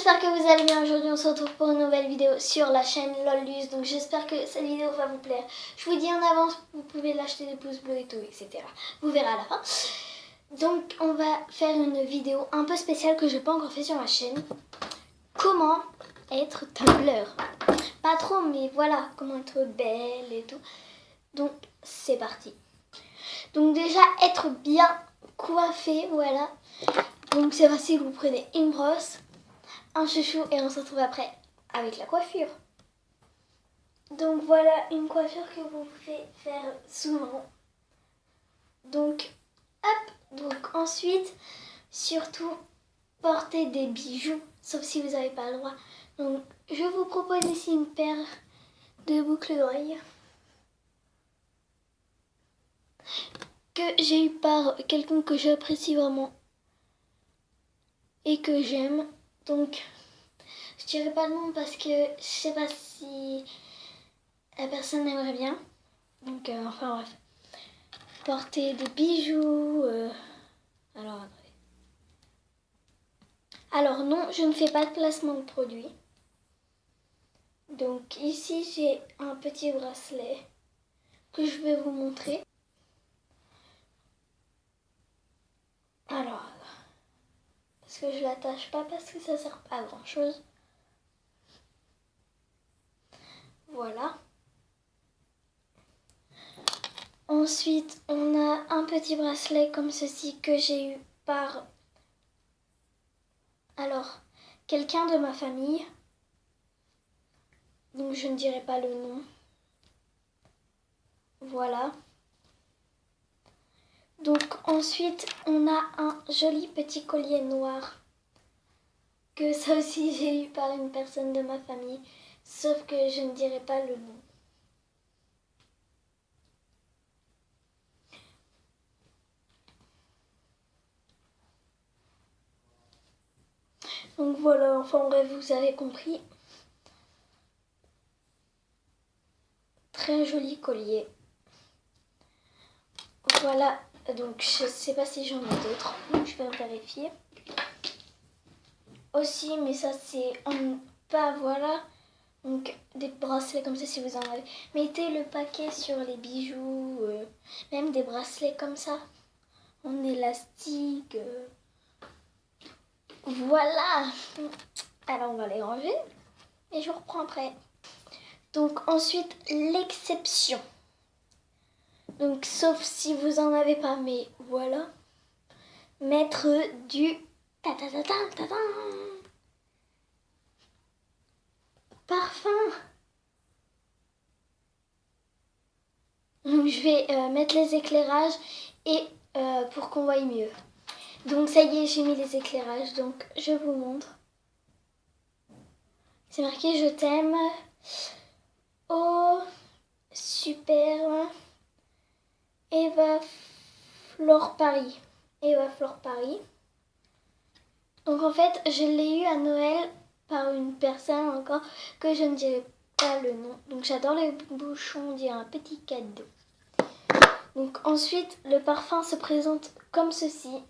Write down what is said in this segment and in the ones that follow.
j'espère que vous allez bien. Aujourd'hui on se retrouve pour une nouvelle vidéo sur la chaîne Lollus. Donc j'espère que cette vidéo va vous plaire. Je vous dis en avance, vous pouvez lâcher des pouces bleus et tout, etc. Vous verrez à la fin. Donc on va faire une vidéo un peu spéciale que je n'ai pas encore fait sur ma chaîne. Comment être Tumblr. Pas trop, mais voilà, comment être belle et tout. Donc c'est parti. Donc déjà être bien coiffée, voilà. Donc c'est facile, vous prenez une brosse, un chouchou et on se retrouve après avec la coiffure. Donc voilà une coiffure que vous pouvez faire souvent. Donc hop, donc ensuite surtout portez des bijoux, sauf si vous n'avez pas le droit. Donc je vous propose ici une paire de boucles d'oreilles que j'ai eu par quelqu'un que j'apprécie vraiment et que j'aime. Donc je dirais pas le nom parce que je sais pas si la personne aimerait bien. Donc enfin bref. Porter des bijoux. Alors non, je ne fais pas de placement de produit. Donc ici j'ai un petit bracelet que je vais vous montrer. Alors, parce que je l'attache pas parce que ça sert pas à grand chose. Voilà. Ensuite, on a un petit bracelet comme ceci que j'ai eu par quelqu'un de ma famille. Donc je ne dirai pas le nom. Voilà. Donc ensuite, on a un joli petit collier noir. Que ça aussi j'ai eu par une personne de ma famille. Sauf que je ne dirai pas le nom. Donc voilà, enfin bref, vous avez compris. Très joli collier. Voilà, donc je sais pas si j'en ai d'autres. Donc je vais vérifier. Aussi, mais ça c'est pas, voilà. Donc des bracelets comme ça si vous en avez. Mettez le paquet sur les bijoux. Même des bracelets comme ça. En élastique. Voilà. Alors on va les ranger. Et je reprends après. Donc ensuite, l'exception. Donc sauf si vous en avez pas, mais voilà. Mettre du parfum. Donc je vais mettre les éclairages et pour qu'on voie mieux. Donc ça y est, j'ai mis les éclairages, donc je vous montre. C'est marqué je t'aime. Oh super. Eva Flore Paris. Eva Flore Paris. Donc en fait, je l'ai eu à Noël par une personne encore que je ne dirai pas le nom. Donc j'adore les bouchons, on dirait un petit cadeau. Donc ensuite, le parfum se présente comme ceci.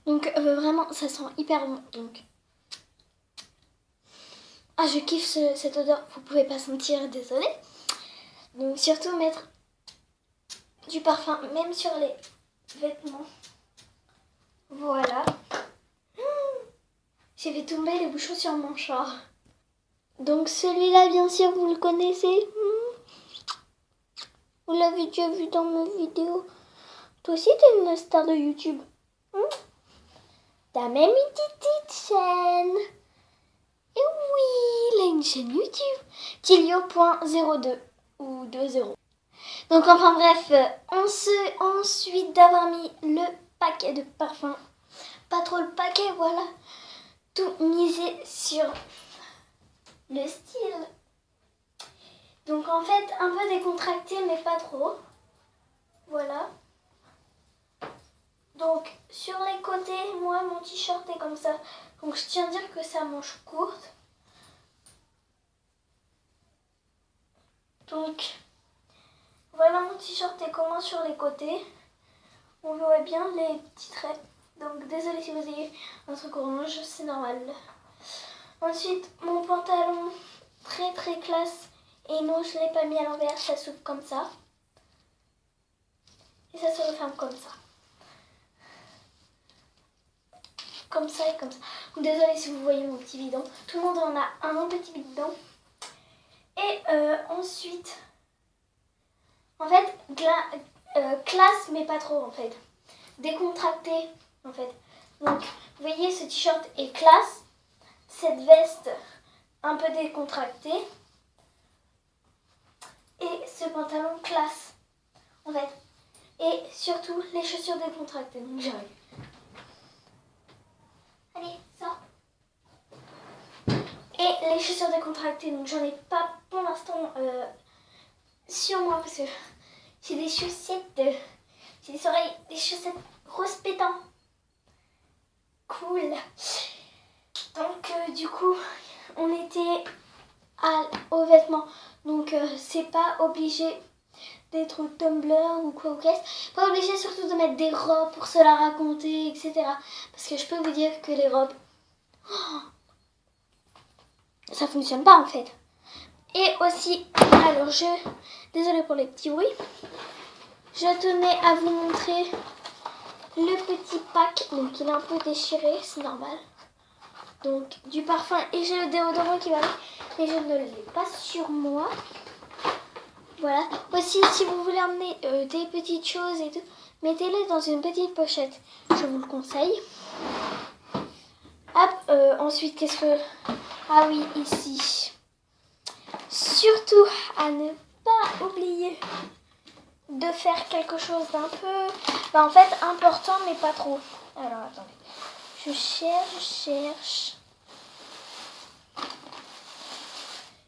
Donc vraiment, ça sent hyper bon. Donc je kiffe cette odeur. Vous pouvez pas sentir, désolé. Donc surtout mettre du parfum, même sur les vêtements. Voilà. J'ai fait tomber les bouchons sur mon chat. Donc celui-là, bien sûr, vous le connaissez. Vous l'avez déjà vu dans mes vidéos. Toi aussi, t'es une star de YouTube. T'as même une petite chaîne. Et oui, il a une chaîne YouTube. Tilio.02 ou 20. Donc enfin bref, ensuite d'avoir mis le paquet de parfums, pas trop le paquet, voilà, tout miser sur le style. Donc en fait, un peu décontracté, mais pas trop. Voilà. Donc sur les côtés, moi mon t-shirt est comme ça. Donc je tiens à dire que ça manche courte. Donc voilà mon t-shirt est comment sur les côtés. On voit bien les petits traits. Donc désolée si vous avez un truc orange, c'est normal. Ensuite, mon pantalon très très classe. Et non, je ne l'ai pas mis à l'envers, ça s'ouvre comme ça. Et ça se referme comme ça. Comme ça et comme ça. Donc, désolée si vous voyez mon petit bidon. Tout le monde en a un petit bidon. Et ensuite, en fait, classe mais pas trop en fait. Décontracté en fait. Donc, vous voyez, ce t-shirt est classe. Cette veste un peu décontractée. Et ce pantalon classe en fait. Et surtout les chaussures décontractées. Donc j'arrive. Allez, sors. Et les chaussures décontractées. Donc j'en ai pas pour l'instant sur moi parce que j'ai des chaussettes. J'ai des oreilles, des chaussettes rose pétant. Cool. Donc du coup, on était aux vêtements. Donc c'est pas obligé d'être au Tumblr ou quoi ou qu'est-ce. Pas obligé surtout de mettre des robes pour se la raconter, etc. Parce que je peux vous dire que les robes, ça fonctionne pas en fait. Et aussi, alors désolée pour les petits bruits, je tenais à vous montrer le petit pack. Donc il est un peu déchiré, c'est normal. Donc du parfum et j'ai le déodorant qui va avec, mais je ne l'ai pas sur moi. Voilà. Aussi, si vous voulez emmener des petites choses et tout, mettez-les dans une petite pochette. Je vous le conseille. Hop, ensuite, qu'est-ce que... Ah oui, ici. Surtout à ne pas oublier de faire quelque chose d'un peu... en fait, important, mais pas trop. Alors, attendez. Je cherche...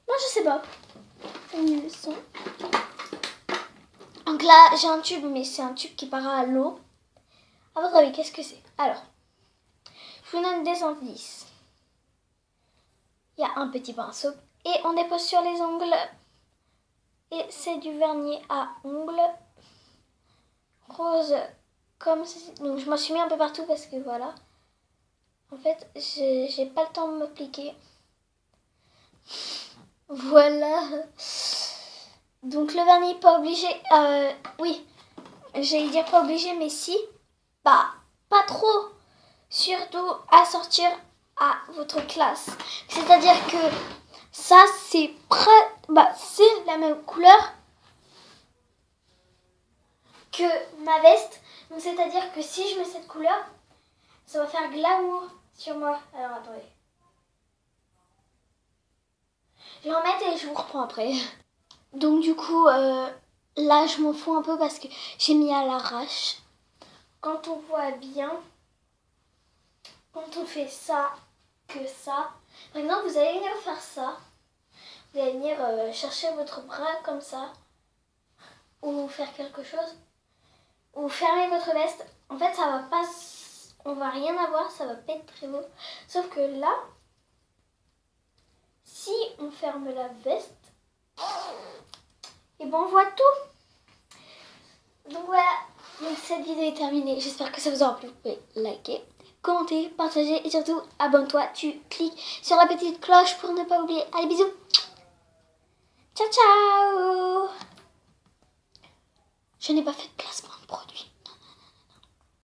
Non, je sais pas. Une leçon. Donc là, j'ai un tube, mais c'est un tube qui part à l'eau. À votre avis, qu'est-ce que c'est? Alors, je vous donne des indices. Il y a un petit pinceau et on dépose sur les ongles. Et c'est du vernis à ongles rose comme ceci. Donc je m'en suis mis un peu partout parce que voilà. En fait, j'ai pas le temps de m'appliquer. Voilà. Donc le vernis, pas obligé. Oui, j'allais dire pas obligé, mais si. Bah, pas trop. Surtout à sortir à votre classe. C'est-à-dire que ça, c'est c'est la même couleur que ma veste. Donc c'est-à-dire que si je mets cette couleur, ça va faire glamour sur moi. Alors attendez. Je vais en mettre et je vous reprends après. Donc du coup, là je m'en fous un peu parce que j'ai mis à l'arrache. Quand on voit bien, quand on fait ça, que ça. Par exemple, vous allez venir faire ça. Vous allez venir chercher votre bras comme ça. Ou faire quelque chose. Ou fermer votre veste. En fait, ça va pas... On va rien avoir, ça va pas être très beau. Sauf que là, si on ferme la veste, et ben on voit tout. Donc voilà. Donc cette vidéo est terminée. J'espère que ça vous aura plu. Vous pouvez liker, commenter, partager et surtout abonne-toi. Tu cliques sur la petite cloche pour ne pas oublier. Allez, bisous. Ciao, ciao. Je n'ai pas fait de placement de produit.